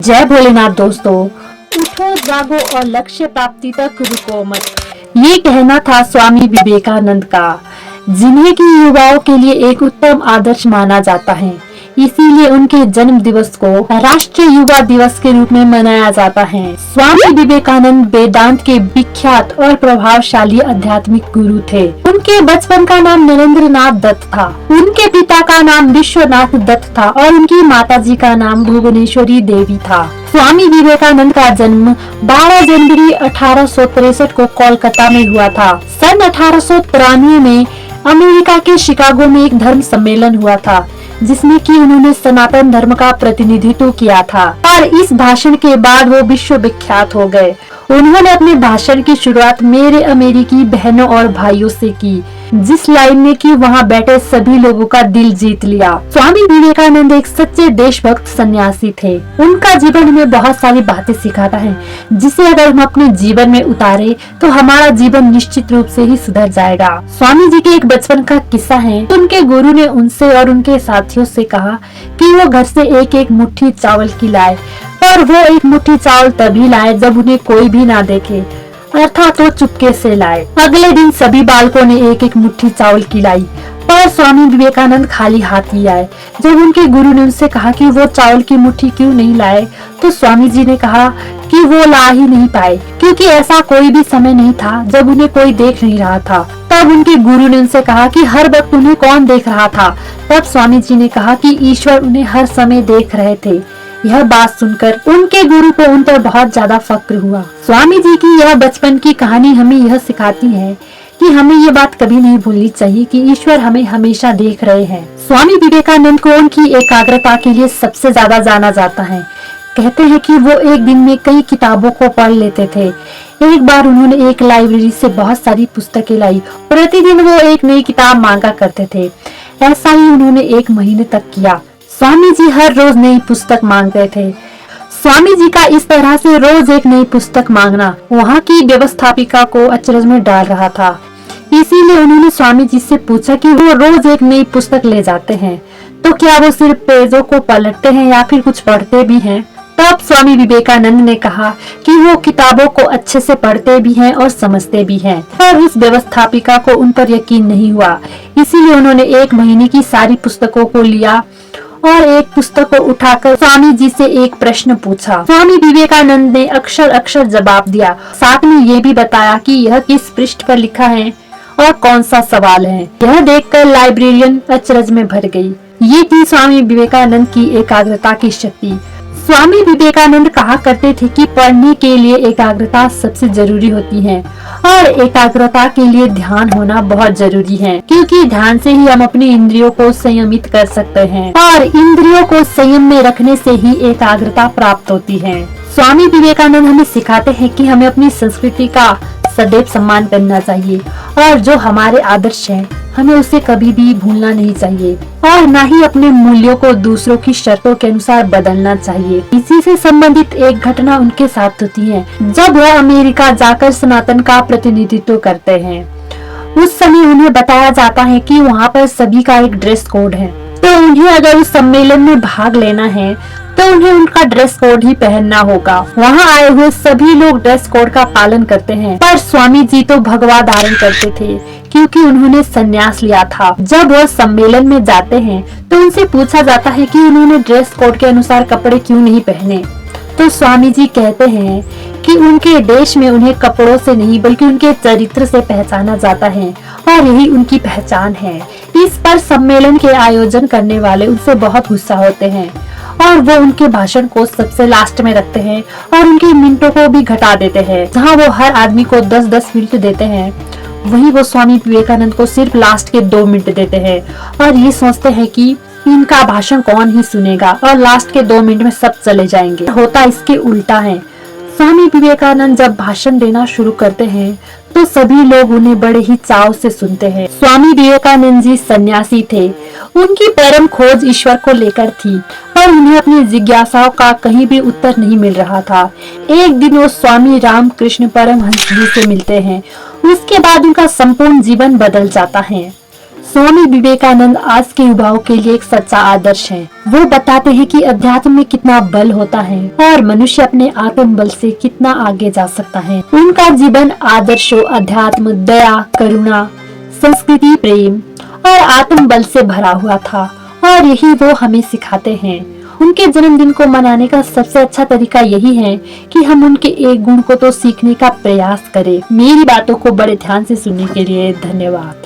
जय भोलेनाथ दोस्तों, उठो जागो और लक्ष्य प्राप्ति तक रुको मत। ये कहना था स्वामी विवेकानंद का, जिन्हें की युवाओं के लिए एक उत्तम आदर्श माना जाता है। इसीलिए उनके जन्म दिवस को राष्ट्रीय युवा दिवस के रूप में मनाया जाता है। स्वामी विवेकानंद वेदांत के विख्यात और प्रभावशाली आध्यात्मिक गुरु थे। उनके बचपन का नाम नरेंद्र नाथ दत्त था। उनके पिता का नाम विश्वनाथ दत्त था और उनकी माताजी का नाम भुवनेश्वरी देवी था। स्वामी विवेकानंद का जन्म 12 जनवरी 1863 को कोलकाता में हुआ था। सन 1893 में अमेरिका के शिकागो में एक धर्म सम्मेलन हुआ था, जिसमें कि उन्होंने सनातन धर्म का प्रतिनिधित्व किया था और इस भाषण के बाद वो विश्व विख्यात हो गए। उन्होंने अपने भाषण की शुरुआत मेरे अमेरिकी बहनों और भाइयों से की, जिस लाइन में कि वहाँ बैठे सभी लोगों का दिल जीत लिया। स्वामी विवेकानंद एक सच्चे देशभक्त सन्यासी थे। उनका जीवन हमें बहुत सारी बातें सिखाता है, जिसे अगर हम अपने जीवन में उतारे तो हमारा जीवन निश्चित रूप से ही सुधर जाएगा। स्वामी जी के एक बचपन का किस्सा है। उनके गुरु ने उनसे और उनके साथियों से कहा कि वो घर से एक एक मुट्ठी चावल की लाए, और वो एक मुट्ठी चावल तभी लाए जब उन्हें कोई भी ना देखे, अर्थात वो चुपके से लाए। अगले दिन सभी बालकों ने एक एक मुट्ठी चावल की लाई, पर स्वामी विवेकानंद खाली हाथ ही आए। जब उनके गुरु ने उनसे कहा कि वो चावल की मुट्ठी क्यों नहीं लाए, तो स्वामी जी ने कहा कि वो ला ही नहीं पाए, क्योंकि ऐसा कोई भी समय नहीं था जब उन्हें कोई देख नहीं रहा था। तब उनके गुरु ने उनसे कहा कि हर वक्त उन्हें कौन देख रहा था। तब स्वामी जी ने कहा कि ईश्वर उन्हें हर समय देख रहे थे। यह बात सुनकर उनके गुरु को उन पर बहुत ज्यादा फक्र हुआ। स्वामी जी की यह बचपन की कहानी हमें यह सिखाती है कि हमें ये बात कभी नहीं भूलनी चाहिए कि ईश्वर हमें हमेशा देख रहे हैं। स्वामी विवेकानंद को उनकी एकाग्रता के लिए सबसे ज्यादा जाना जाता है। कहते हैं कि वो एक दिन में कई किताबों को पढ़ लेते थे। एक बार उन्होंने एक लाइब्रेरी से बहुत सारी पुस्तकें लाई। प्रतिदिन वो एक नई किताब मांगा करते थे। ऐसा ही उन्होंने 1 महीने तक किया। स्वामी जी हर रोज नई पुस्तक मांगते थे। स्वामी जी का इस तरह से रोज एक नई पुस्तक मांगना वहाँ की व्यवस्थापिका को अचरज में डाल रहा था। इसीलिए उन्होंने स्वामी जी से पूछा कि वो रोज एक नई पुस्तक ले जाते हैं, तो क्या वो सिर्फ पेजों को पलटते हैं या फिर कुछ पढ़ते भी हैं? तब स्वामी विवेकानंद ने कहा कि वो किताबों को अच्छे से पढ़ते भी हैं और समझते भी हैं। पर उस व्यवस्थापिका को उन पर यकीन नहीं हुआ। इसीलिए उन्होंने 1 महीने की सारी पुस्तकों को लिया और एक पुस्तक को उठाकर स्वामी जी से एक प्रश्न पूछा। स्वामी विवेकानंद ने अक्षर अक्षर जवाब दिया, साथ में ये भी बताया कि यह किस पृष्ठ पर लिखा है और कौन सा सवाल है। यह देखकर लाइब्रेरियन अचरज में भर गई। ये थी स्वामी विवेकानंद की एकाग्रता की शक्ति। स्वामी विवेकानंद कहा करते थे कि पढ़ने के लिए एकाग्रता सबसे जरूरी होती है और एकाग्रता के लिए ध्यान होना बहुत जरूरी है, क्योंकि ध्यान से ही हम अपनी इंद्रियों को संयमित कर सकते हैं और इंद्रियों को संयम में रखने से ही एकाग्रता प्राप्त होती है। स्वामी विवेकानंद हमें सिखाते हैं कि हमें अपनी संस्कृति का सदैव सम्मान करना चाहिए और जो हमारे आदर्श हैं हमें उसे कभी भी भूलना नहीं चाहिए और न ही अपने मूल्यों को दूसरों की शर्तों के अनुसार बदलना चाहिए। इसी से संबंधित एक घटना उनके साथ होती है जब वह अमेरिका जाकर सनातन का प्रतिनिधित्व करते हैं। उस समय उन्हें बताया जाता है कि वहाँ पर सभी का एक ड्रेस कोड है, तो उन्हें अगर उस सम्मेलन में भाग लेना है तो उन्हें उनका ड्रेस कोड ही पहनना होगा। वहाँ आए हुए सभी लोग ड्रेस कोड का पालन करते हैं, पर स्वामी जी तो भगवा धारण करते थे, क्योंकि उन्होंने संन्यास लिया था। जब वह सम्मेलन में जाते हैं तो उनसे पूछा जाता है कि उन्होंने ड्रेस कोड के अनुसार कपड़े क्यों नहीं पहने, तो स्वामी जी कहते हैं कि उनके देश में उन्हें कपड़ों से नहीं बल्कि उनके चरित्र से पहचाना जाता है और यही उनकी पहचान है। इस पर सम्मेलन के आयोजन करने वाले उनसे बहुत गुस्सा होते हैं और वो उनके भाषण को सबसे लास्ट में रखते हैं और उनके मिनटों को भी घटा देते हैं। जहाँ वो हर आदमी को 10-10 मिनट देते हैं, वहीं वो स्वामी विवेकानंद को सिर्फ लास्ट के 2 मिनट देते हैं और ये सोचते हैं कि इनका भाषण कौन ही सुनेगा और लास्ट के 2 मिनट में सब चले जाएंगे। होता इसके उल्टा है। स्वामी विवेकानंद जब भाषण देना शुरू करते हैं तो सभी लोग उन्हें बड़े ही चाव से सुनते हैं। स्वामी विवेकानंद जी सन्यासी थे। उनकी परम खोज ईश्वर को लेकर थी, पर उन्हें अपनी जिज्ञासाओं का कहीं भी उत्तर नहीं मिल रहा था। एक दिन वो स्वामी रामकृष्ण परमहंस जी से मिलते हैं। उसके बाद उनका संपूर्ण जीवन बदल जाता है। स्वामी विवेकानंद आज के युवाओं के लिए एक सच्चा आदर्श है। वो बताते हैं कि अध्यात्म में कितना बल होता है और मनुष्य अपने आत्म बल से कितना आगे जा सकता है। उनका जीवन आदर्शों, अध्यात्म, दया, करुणा, संस्कृति, प्रेम और आत्म बल से भरा हुआ था और यही वो हमें सिखाते हैं। उनके जन्मदिन को मनाने का सबसे अच्छा तरीका यही है कि हम उनके एक गुण को तो सीखने का प्रयास करें। मेरी बातों को बड़े ध्यान से सुनने के लिए धन्यवाद।